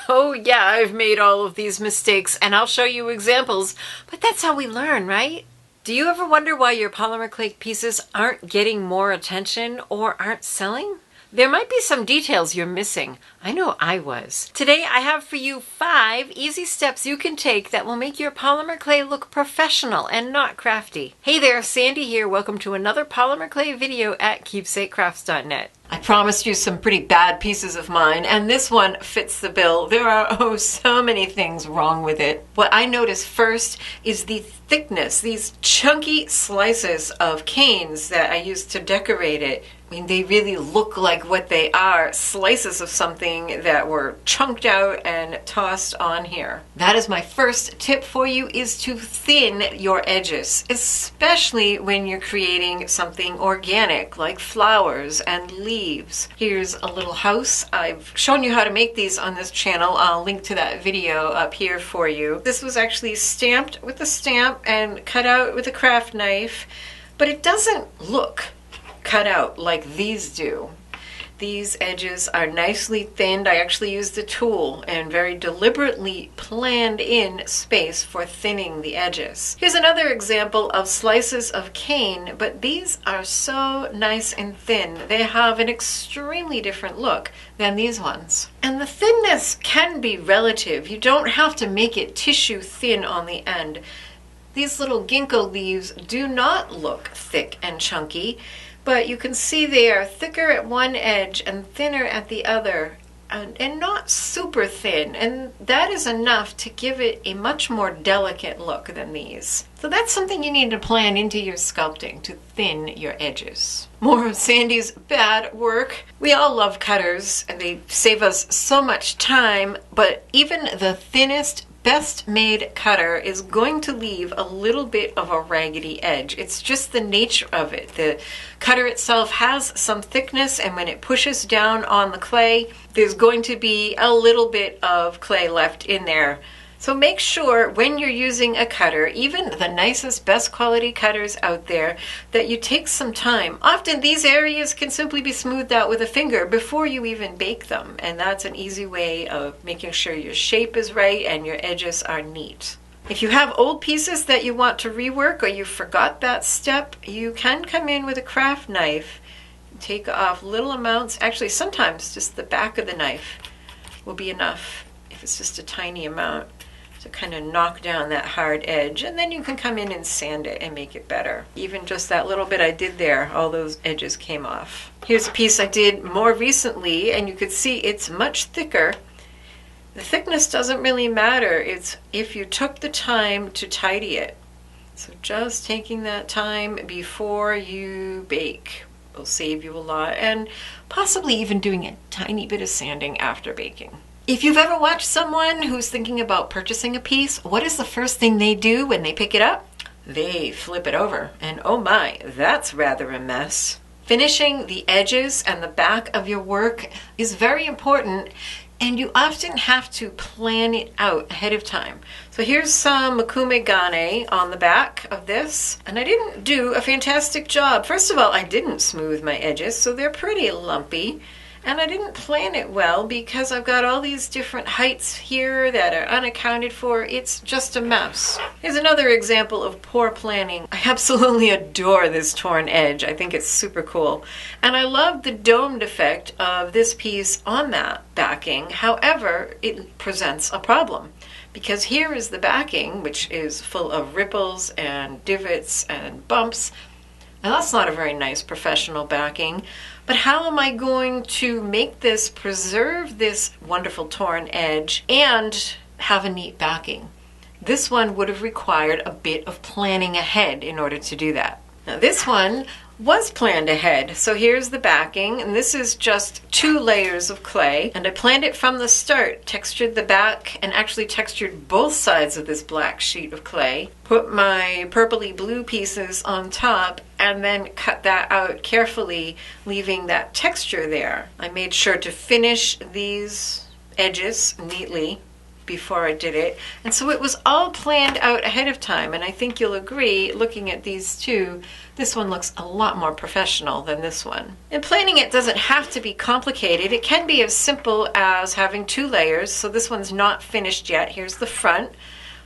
Oh yeah, I've made all of these mistakes and I'll show you examples, but that's how we learn, right? Do you ever wonder why your polymer clay pieces aren't getting more attention or aren't selling? There might be some details you're missing. I know I was. Today I have for you 5 easy steps you can take that will make your polymer clay look professional and not crafty. Hey there, Sandy here. Welcome to another polymer clay video at keepsakecrafts.net. I promised you some pretty bad pieces of mine, and this one fits the bill. There are so many things wrong with it. What I notice first is the thickness, these chunky slices of canes that I used to decorate it. I mean, they really look like what they are, slices of something that were chunked out and tossed on here. That is my first tip for you, is to thin your edges, especially when you're creating something organic like flowers and leaves. Here's a little house. I've shown you how to make these on this channel. I'll link to that video up here for you. This was actually stamped with a stamp and cut out with a craft knife, but it doesn't look cut out like these do. These edges are nicely thinned. I actually used a tool and very deliberately planned in space for thinning the edges. Here's another example of slices of cane, but these are so nice and thin. They have an extremely different look than these ones. And the thinness can be relative. You don't have to make it tissue thin on the end. These little ginkgo leaves do not look thick and chunky, but you can see they are thicker at one edge and thinner at the other, and not super thin, and that is enough to give it a much more delicate look than these. So that's something you need to plan into your sculpting, to thin your edges. More of Sandy's bad work. We all love cutters, and they save us so much time, but even the thinnest, best made cutter is going to leave a little bit of a raggedy edge. It's just the nature of it. The cutter itself has some thickness, and when it pushes down on the clay, there's going to be a little bit of clay left in there. So make sure when you're using a cutter, even the nicest, best quality cutters out there, that you take some time. Often these areas can simply be smoothed out with a finger before you even bake them, and that's an easy way of making sure your shape is right and your edges are neat. If you have old pieces that you want to rework, or you forgot that step, you can come in with a craft knife and take off little amounts. Actually, sometimes just the back of the knife will be enough if it's just a tiny amount, to kind of knock down that hard edge, and then you can come in and sand it and make it better. Even just that little bit I did there, all those edges came off. Here's a piece I did more recently, and you could see it's much thicker. The thickness doesn't really matter. It's if you took the time to tidy it. So just taking that time before you bake will save you a lot, and possibly even doing a tiny bit of sanding after baking. If you've ever watched someone who's thinking about purchasing a piece, what is the first thing they do when they pick it up? They flip it over, and oh my, that's rather a mess. Finishing the edges and the back of your work is very important, and you often have to plan it out ahead of time. So here's some Makume Gane on the back of this, and I didn't do a fantastic job. First of all, I didn't smooth my edges, so they're pretty lumpy. And I didn't plan it well because I've got all these different heights here that are unaccounted for. It's just a mess. Here's another example of poor planning. I absolutely adore this torn edge. I think it's super cool. And I love the domed effect of this piece on that backing. However, it presents a problem, because here is the backing, which is full of ripples and divots and bumps. Now that's not a very nice professional backing. But how am I going to make this preserve this wonderful torn edge and have a neat backing? This one would have required a bit of planning ahead in order to do that. Now this one was planned ahead. So here's the backing, and this is just 2 layers of clay, and I planned it from the start, textured the back, and actually textured both sides of this black sheet of clay, put my purpley blue pieces on top, and then cut that out carefully, leaving that texture there. I made sure to finish these edges neatly, before I did it. And so it was all planned out ahead of time. And I think you'll agree, looking at these two, this one looks a lot more professional than this one. And planning it doesn't have to be complicated. It can be as simple as having 2 layers. So this one's not finished yet. Here's the front.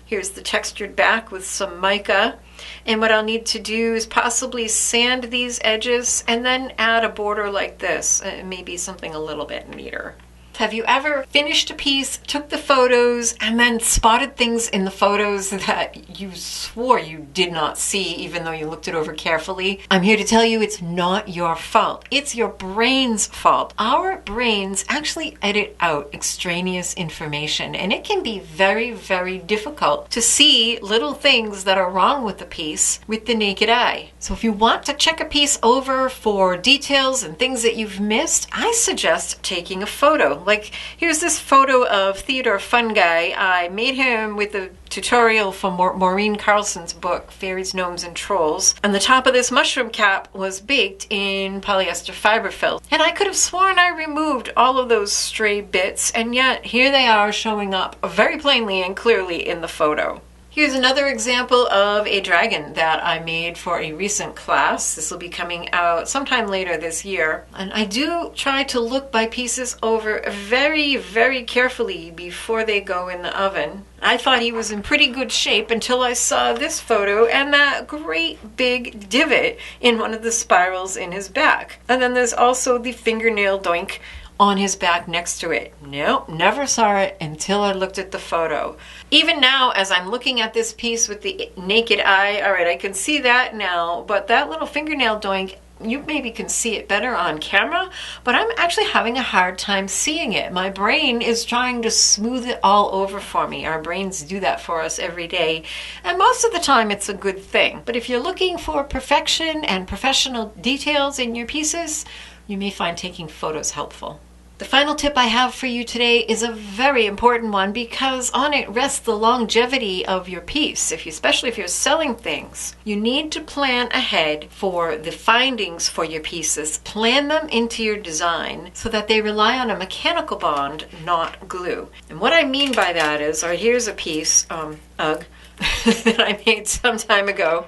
Here's the textured back with some mica. And what I'll need to do is possibly sand these edges and then add a border like this. Maybe something a little bit neater. Have you ever finished a piece, took the photos, and then spotted things in the photos that you swore you did not see even though you looked it over carefully? I'm here to tell you it's not your fault. It's your brain's fault. Our brains actually edit out extraneous information, and it can be very, very difficult to see little things that are wrong with the piece with the naked eye. So if you want to check a piece over for details and things that you've missed, I suggest taking a photo. Like, here's this photo of Theodore Fun Guy. I made him with a tutorial from Maureen Carlson's book, Fairies, Gnomes, and Trolls. And the top of this mushroom cap was baked in polyester fiberfill. And I could have sworn I removed all of those stray bits, and yet here they are showing up very plainly and clearly in the photo. Here's another example of a dragon that I made for a recent class. This will be coming out sometime later this year. And I do try to look my pieces over very, very carefully before they go in the oven. I thought he was in pretty good shape until I saw this photo and that great big divot in one of the spirals in his back. And then there's also the fingernail doink on his back next to it. Nope, never saw it until I looked at the photo. Even now, as I'm looking at this piece with the naked eye, all right, I can see that now, but that little fingernail doink, you maybe can see it better on camera, but I'm actually having a hard time seeing it. My brain is trying to smooth it all over for me. Our brains do that for us every day, and most of the time it's a good thing. But if you're looking for perfection and professional details in your pieces, you may find taking photos helpful. The final tip I have for you today is a very important one because on it rests the longevity of your piece, especially if you're selling things. You need to plan ahead for the findings for your pieces. Plan them into your design so that they rely on a mechanical bond, not glue. And what I mean by that is, here's a piece, that I made some time ago,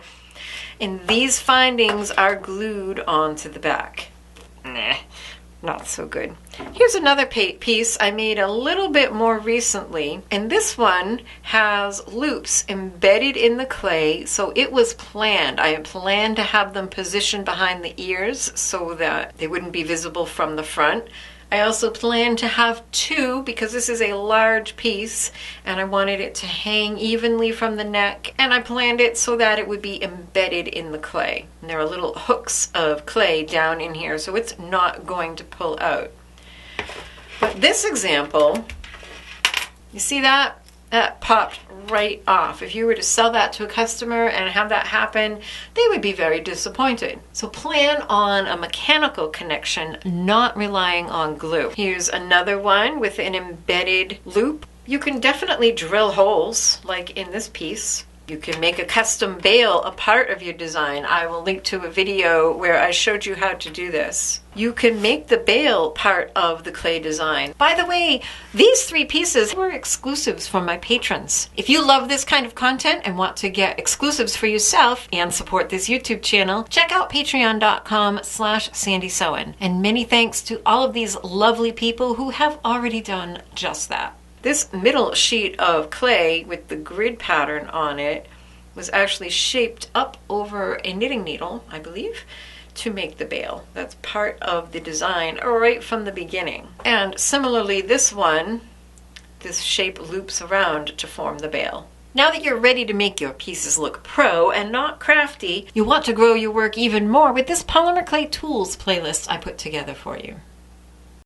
and these findings are glued onto the back. Nah. Not so good. Here's another piece I made a little bit more recently, and this one has loops embedded in the clay, so it was planned. I had planned to have them positioned behind the ears so that they wouldn't be visible from the front. I also planned to have 2 because this is a large piece and I wanted it to hang evenly from the neck, and I planned it so that it would be embedded in the clay. And there are little hooks of clay down in here, so it's not going to pull out. But this example, you see that? That popped right off. If you were to sell that to a customer and have that happen, they would be very disappointed. So plan on a mechanical connection, not relying on glue. Here's another one with an embedded loop. You can definitely drill holes, like in this piece. You can make a custom bail a part of your design. I will link to a video where I showed you how to do this. You can make the bail part of the clay design. By the way, these 3 pieces were exclusives for my patrons. If you love this kind of content and want to get exclusives for yourself and support this YouTube channel, check out patreon.com/SandySewen. And many thanks to all of these lovely people who have already done just that. This middle sheet of clay with the grid pattern on it was actually shaped up over a knitting needle, I believe, to make the bail. That's part of the design right from the beginning. And similarly, this one, this shape loops around to form the bail. Now that you're ready to make your pieces look pro and not crafty, you want to grow your work even more with this Polymer Clay Tools playlist I put together for you.